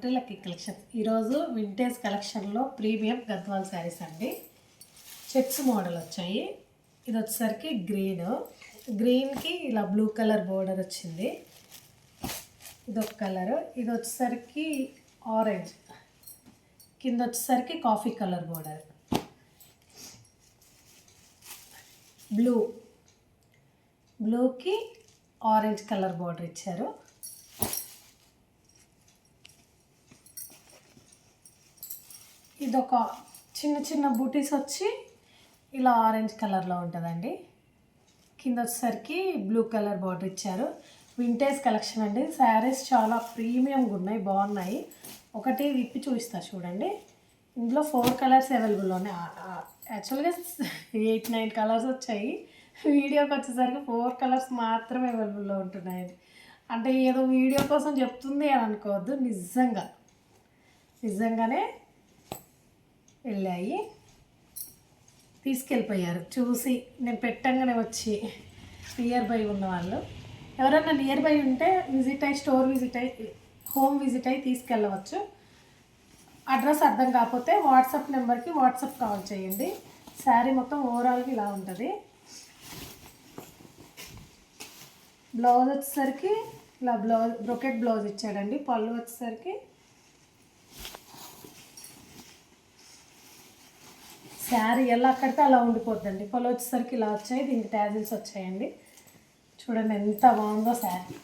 To lucky collection. ఈరోజు vintage కలెక్షన్లో premium Gadwal saris అండి. చెక్స్ మోడల్ వచ్చాయి. ఇది వచ్చేసరికి గ్రీన్కి ఇలా బ్లూ కలర్ బోర్డర్ వచ్చింది. ఇది ఒక కలర్. ఇది వచ్చేసరికి ఆరెంజ్, కింద వచ్చేసరికి కాఫీ కలర్ బోర్డర్, బ్లూకి ఆరెంజ్ కలర్ బోర్డర్ ఇచ్చారు. ఇది ఒక చిన్న చిన్న బూటీస్ వచ్చి ఇలా ఆరెంజ్ కలర్లో ఉంటుందండి. కింద వచ్చేసరికి బ్లూ కలర్ బార్డర్ ఇచ్చారు. వింటేజ్ కలెక్షన్ అండి. శారీస్ చాలా ప్రీమియంగా ఉన్నాయి, బాగున్నాయి. ఒకటి విప్పి చూపిస్తా చూడండి. ఇందులో 4 కలర్స్ అవైలబుల్ ఉన్నాయి. యాక్చువల్గా 8-9 కలర్స్ వచ్చాయి. వీడియోకి వచ్చేసరికి 4 కలర్స్ మాత్రమే అవైలబుల్లో ఉంటున్నాయి. అంటే ఏదో వీడియో కోసం చెప్తుంది అని అనుకోవద్దు, నిజంగానే వెళ్ళాయి, తీసుకెళ్ళిపోయారు. చూసి నేను పెట్టంగానే వచ్చి నియర్ బై ఉన్న వాళ్ళు ఎవరైనా నియర్ బై ఉంటే స్టోర్ విజిట్ అయ్యి హోమ్ విజిట్ అయ్యి తీసుకెళ్ళవచ్చు. అడ్రస్ అర్థం కాకపోతే వాట్సాప్ నెంబర్కి వాట్సాప్ కాల్ చేయండి. శారీ మొత్తం ఓవరాల్గా ఇలా ఉంటుంది. బ్లౌజ్ వచ్చేసరికి ఇలా బ్రొకెట్ బ్లౌజ్ ఇచ్చాడండి. పళ్ళు వచ్చేసరికి శారీ ఎలా కడితే అలా ఉండిపోద్దండి. పళ్ళు వచ్చేసరికి ఇలా వచ్చాయి. దీనికి ట్యాజిల్స్ వచ్చాయండి. చూడండి ఎంత బాగుందో శారీ.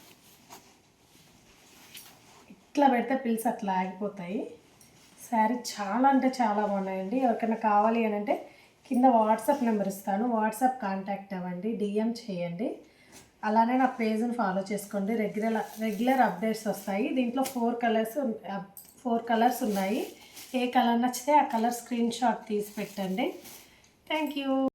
ఇట్లా పెడితే పిల్స్ అట్లా ఆగిపోతాయి. శారీ చాలా అంటే చాలా బాగున్నాయండి. ఎవరికైనా కావాలి అని అంటే కింద వాట్సాప్ నెంబర్ ఇస్తాను, వాట్సాప్ కాంటాక్ట్ అవ్వండి, డిఎం చేయండి. అలానే నా పేజ్ని ఫాలో చేసుకోండి. రెగ్యులర్ అప్డేట్స్ వస్తాయి. దీంట్లో 4 కలర్స్ ఉన్నాయి. ఏ కలర్ నచ్చితే ఆ కలర్ స్క్రీన్ షాట్ తీసి పెట్టండి. Thank you.